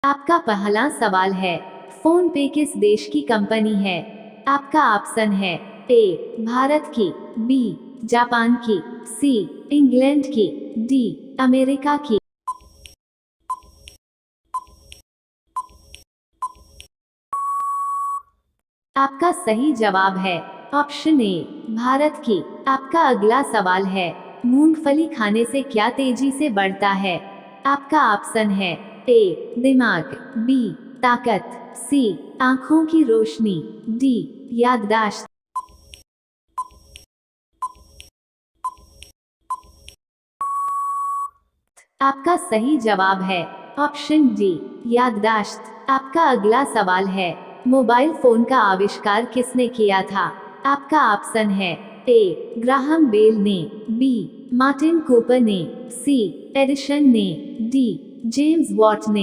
आपका पहला सवाल है, फोन पे किस देश की कंपनी है? आपका ऑप्शन है ए भारत की, बी जापान की, सी इंग्लैंड की, डी अमेरिका की। आपका सही जवाब है ऑप्शन ए भारत की। आपका अगला सवाल है, मूंगफली खाने से क्या तेजी से बढ़ता है? आपका ऑप्शन है ए दिमाग, बी ताकत, सी आंखों की रोशनी, डी याददाश्त। आपका सही जवाब है ऑप्शन डी याददाश्त। आपका अगला सवाल है, मोबाइल फोन का आविष्कार किसने किया था? आपका ऑप्शन है ए ग्राहम बेल ने, बी मार्टिन कूपर ने, सी एडिशन ने, डी जेम्स वॉट ने।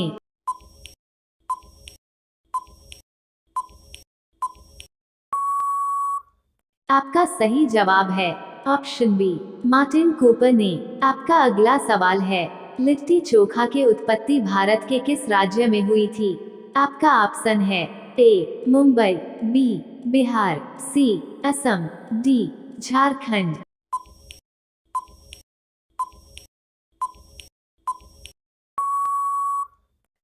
आपका सही जवाब है ऑप्शन बी मार्टिन कूपर ने। आपका अगला सवाल है, लिट्टी चोखा की उत्पत्ति भारत के किस राज्य में हुई थी? आपका ऑप्शन है ए मुंबई, बी बिहार, सी असम, डी झारखंड।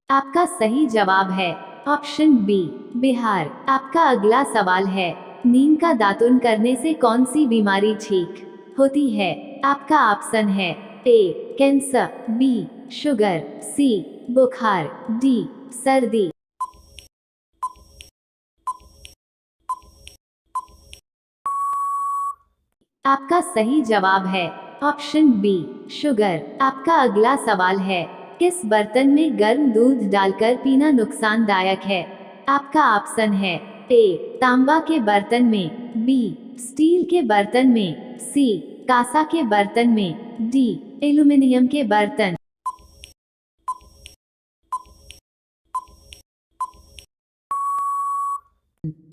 आपका सही जवाब है ऑप्शन बी बिहार। आपका अगला सवाल है, नीम का दातुन करने से कौन सी बीमारी ठीक होती है? आपका ऑप्शन है ए कैंसर, बी शुगर, सी बुखार, डी सर्दी। आपका सही जवाब है ऑप्शन बी शुगर। आपका अगला सवाल है, किस बर्तन में गर्म दूध डालकर पीना नुकसानदायक है? आपका ऑप्शन है ए तांबा के बर्तन में, बी स्टील के बर्तन में, सी कांसा के बर्तन में, डी एल्यूमीनियम के बर्तन।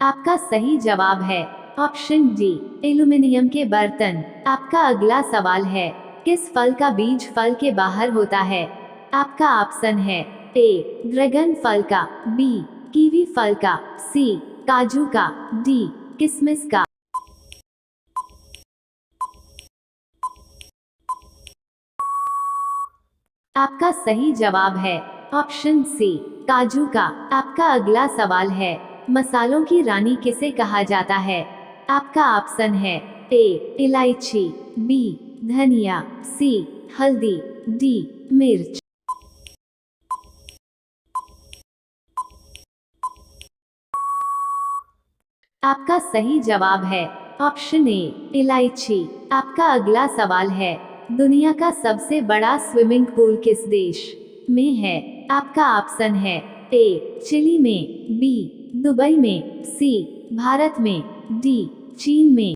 आपका सही जवाब है ऑप्शन डी एल्यूमीनियम के बर्तन। आपका अगला सवाल है, किस फल का बीज फल के बाहर होता है? आपका ऑप्शन है ए ड्रैगन फल का, बी कीवी फल का, सी काजू का, डी किशमिश का। आपका सही जवाब है ऑप्शन सी काजू का। आपका अगला सवाल है, मसालों की रानी किसे कहा जाता है? आपका ऑप्शन है ए इलायची, बी धनिया, सी हल्दी, डी मिर्च। आपका सही जवाब है ऑप्शन ए इलायची। आपका अगला सवाल है, दुनिया का सबसे बड़ा स्विमिंग पूल किस देश में है? आपका ऑप्शन है ए चिली में, बी दुबई में, सी भारत में, डी चीन में।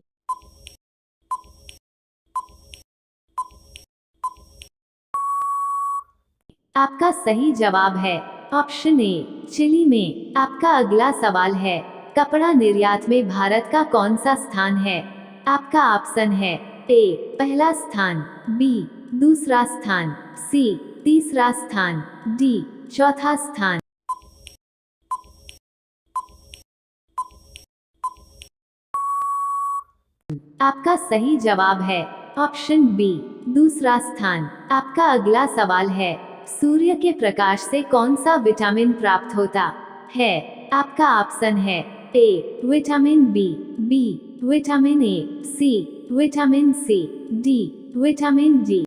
आपका सही जवाब है ऑप्शन ए चिली में। आपका अगला सवाल है, कपड़ा निर्यात में भारत का कौन सा स्थान है? आपका ऑप्शन है ए पहला स्थान, बी दूसरा स्थान, सी तीसरा स्थान, डी चौथा स्थान। आपका सही जवाब है ऑप्शन बी दूसरा स्थान। आपका अगला सवाल है, सूर्य के प्रकाश से कौन सा विटामिन प्राप्त होता है? आपका ऑप्शन है A vitamin B, B vitamin A, C vitamin C, D vitamin D.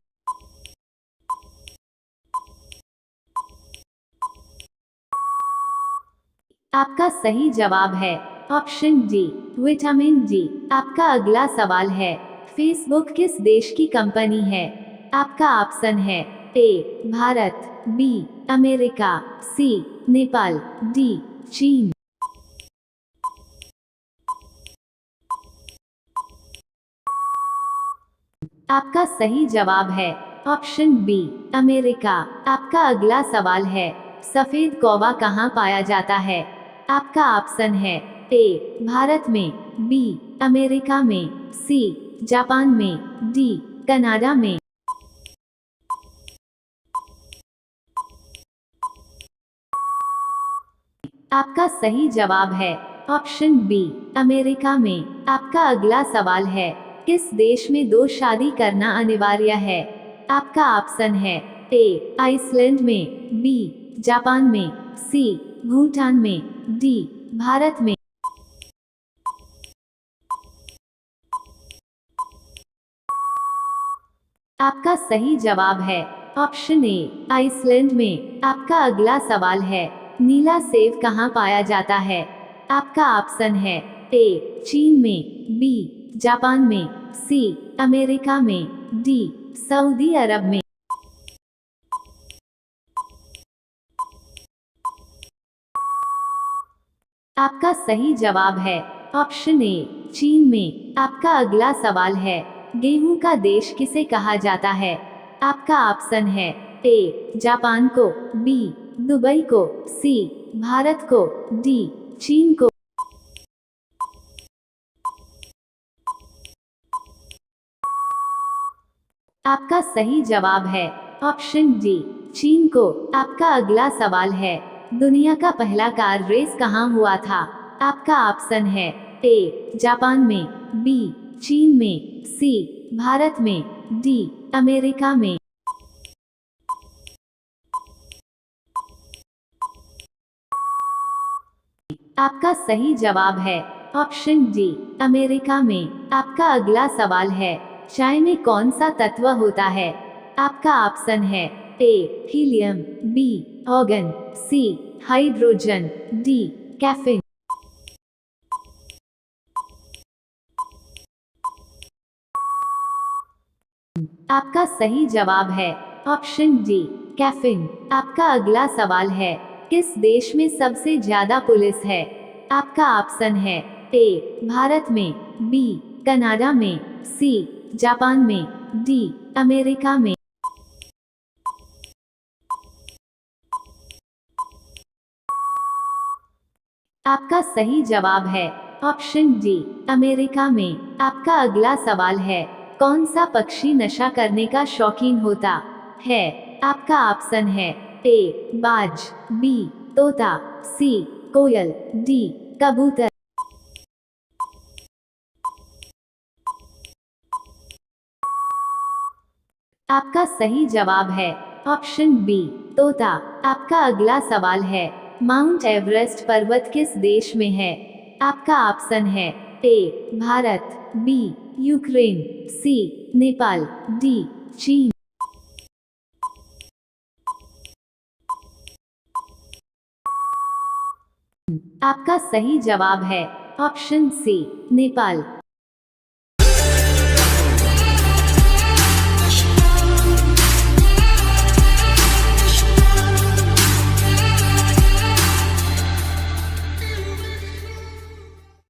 आपका सही जवाब है ऑप्शन डी विटामिन डी। आपका अगला सवाल है, फेसबुक किस देश की कंपनी है? आपका ऑप्शन है ए भारत, बी अमेरिका, सी नेपाल, डी चीन। आपका सही जवाब है ऑप्शन बी अमेरिका। आपका अगला सवाल है, सफेद कौवा कहाँ पाया जाता है? आपका ऑप्शन है ए भारत में, बी अमेरिका में, सी जापान में, डी कनाडा में। आपका सही जवाब है ऑप्शन बी, अमेरिका में। आपका अगला सवाल है, किस देश में दो शादी करना अनिवार्य है? आपका ऑप्शन है ए, आइसलैंड में, बी, जापान में, सी, भूटान में, डी, भारत में। आपका सही जवाब है ऑप्शन ए, आइसलैंड में। आपका अगला सवाल है, नीला सेब कहाँ पाया जाता है? आपका ऑप्शन है ए, चीन में, बी, जापान में, सी, अमेरिका में, डी, सऊदी अरब में। आपका सही जवाब है ऑप्शन ए, चीन में। आपका अगला सवाल है, गेहूं का देश किसे कहा जाता है? आपका ऑप्शन है ए, जापान को, बी, दुबई को, सी, भारत को, डी, चीन को। आपका सही जवाब है ऑप्शन डी, चीन को। आपका अगला सवाल है, दुनिया का पहला कार रेस कहाँ हुआ था? आपका ऑप्शन है ए, जापान में, बी, चीन में, सी, भारत में, डी, अमेरिका में। आपका सही जवाब है ऑप्शन डी, अमेरिका में। आपका अगला सवाल है, चाय में कौन सा तत्व होता है? आपका ऑप्शन है ए, हीलियम, बी, ऑर्गन, सी, हाइड्रोजन, डी, कैफीन। आपका सही जवाब है ऑप्शन डी, कैफीन। आपका अगला सवाल है, किस देश में सबसे ज्यादा पुलिस है? आपका ऑप्शन है ए, भारत में, बी, कनाडा में, सी, जापान में, डी, अमेरिका में। आपका सही जवाब है ऑप्शन डी, अमेरिका में। आपका अगला सवाल है, कौन सा पक्षी नशा करने का शौकीन होता है? आपका ऑप्शन है ए, बाज, बी, तोता, सी, कोयल, डी, कबूतर। आपका सही जवाब है ऑप्शन बी, तोता। आपका अगला सवाल है, माउंट एवरेस्ट पर्वत किस देश में है? आपका ऑप्शन है ए, भारत, बी, यूक्रेन, सी, नेपाल, डी, चीन। आपका सही जवाब है ऑप्शन सी, नेपाल।